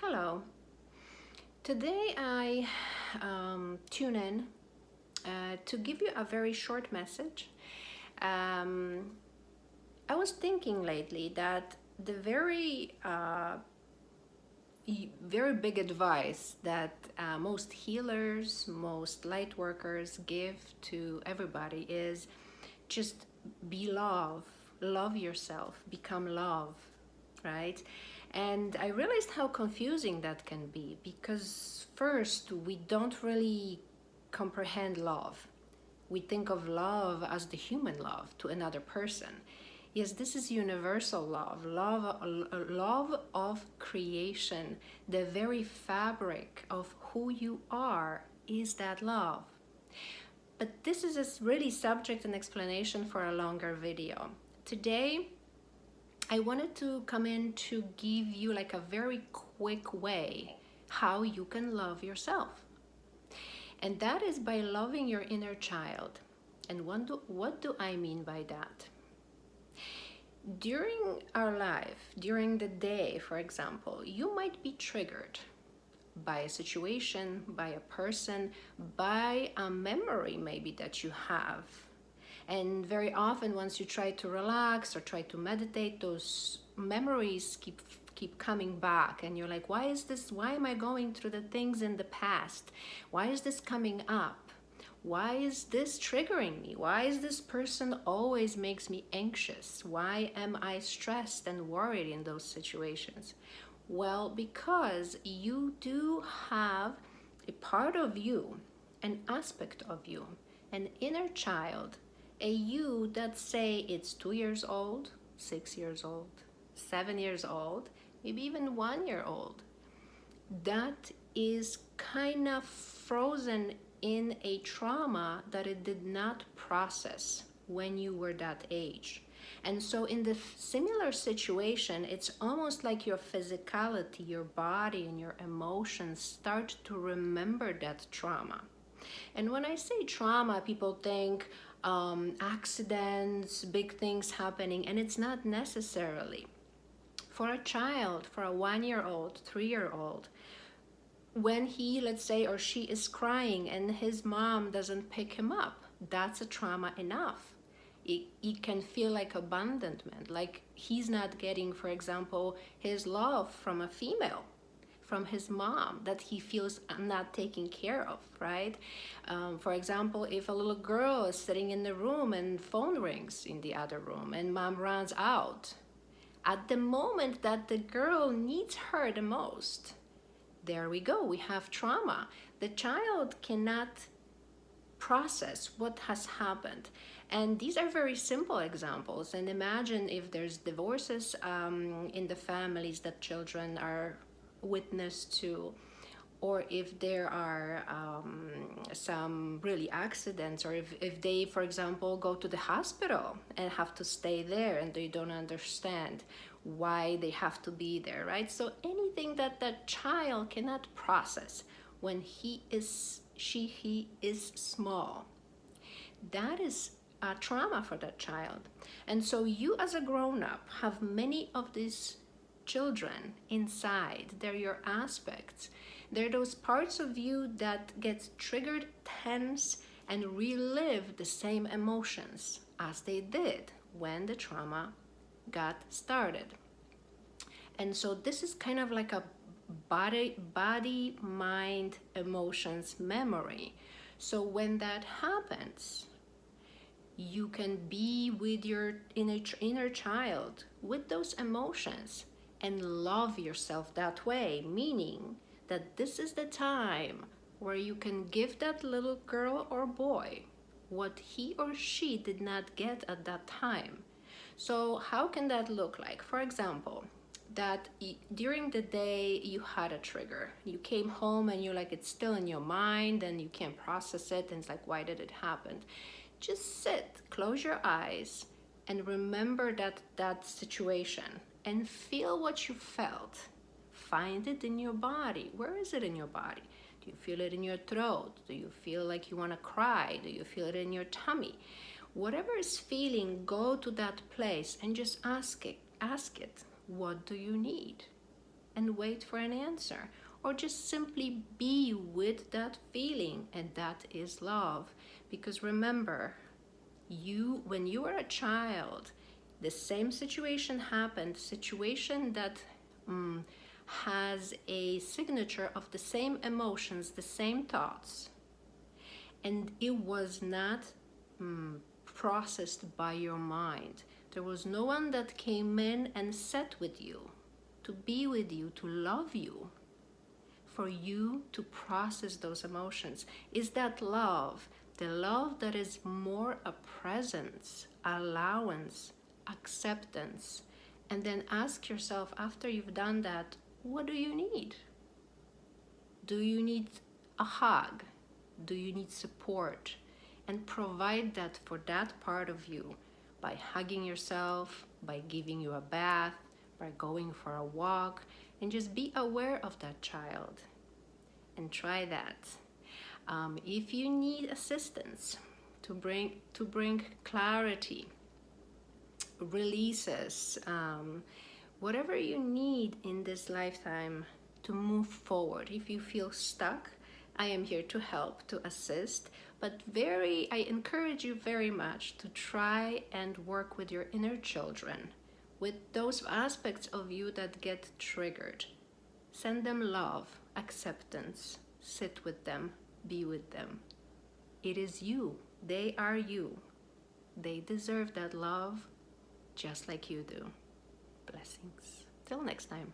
Hello. Today I tune in to give you a very short message. Um, I was thinking lately that the very big advice that most healers, most light workers give to everybody is just be love yourself, become love, right? And I realized how confusing that can be because first, we don't really comprehend love. We think of love as the human love to another person. Yes, this is universal love, love of creation. The very fabric of who you are is that love. But this is a really subject and explanation for a longer video. Today, I wanted to come in to give you like a very quick way how you can love yourself. And that is by loving your inner child. And what do I mean by that? During our life, during the day, for example, you might be triggered by a situation, by a person, by a memory maybe that you have. And very often once you try to relax or try to meditate, those memories keep coming back, and you're like, why am I going through the things in the past? Why is this coming up? Why is this triggering me? Why is this person always makes me anxious? Why am I stressed and worried in those situations? Well, because you do have a part of you, an aspect of you, an inner child, a you that say it's 2 years old, 6 years old, 7 years old, maybe even 1 year old, that is kind of frozen in a trauma that it did not process when you were that age. And so in the similar situation, it's almost like your physicality, your body and your emotions start to remember that trauma. And when I say trauma, people think accidents, big things happening, and it's not necessarily. For a child, for a 1 year old, 3 year old, when he, let's say, or she is crying and his mom doesn't pick him up, that's a trauma enough. It can feel like abandonment, like he's not getting, for example, his love from a female, from his mom, that he feels not taken care of, right? For example, if a little girl is sitting in the room and phone rings in the other room and mom runs out, at the moment that the girl needs her the most, there we go, we have trauma. The child cannot process what has happened. And these are very simple examples. And imagine if there's divorces in the families that children are witness to, or if there are some really accidents, or if they, for example, go to the hospital and have to stay there and they don't understand why they have to be there, right? So anything that that child cannot process when he is small, that is a trauma for that child. And so you as a grown-up have many of these children inside. They're your aspects. They're those parts of you that get triggered, tense, and relive the same emotions as they did when the trauma got started. And so this is kind of like a body, mind, emotions memory. So when that happens, you can be with your inner child with those emotions and love yourself that way, meaning that this is the time where you can give that little girl or boy what he or she did not get at that time. So how can that look like? For example, that during the day you had a trigger. You came home and you're like, it's still in your mind and you can't process it, and it's like, why did it happen? Just sit, close your eyes, and remember that situation and feel what you felt. Find it in your body. Where is it in your body? Do you feel it in your throat? Do you feel like you want to cry? Do you feel it in your tummy? Whatever is feeling, go to that place and just ask it. What do you need? and wait for an answer, or just simply be with that feeling, and that is love. Because remember, when you were a child, the same situation happened, situation that has a signature of the same emotions, the same thoughts, and it was not processed by your mind. There was no one that came in and sat with you, to be with you, to love you, for you to process those emotions. Is that love? The love that is more a presence, allowance, acceptance. And then ask yourself, after you've done that, what do you need? Do you need a hug? Do you need support? And provide that for that part of you by hugging yourself, by giving you a bath, by going for a walk, and just be aware of that child and try that. If you need assistance to bring clarity, releases, whatever you need in this lifetime to move forward, if you feel stuck, I am here to help, to assist, but I encourage you very much to try and work with your inner children, with those aspects of you that get triggered. Send them love, acceptance, sit with them, be with them. It is you. They are you. They deserve that love just like you do. Blessings. Till next time.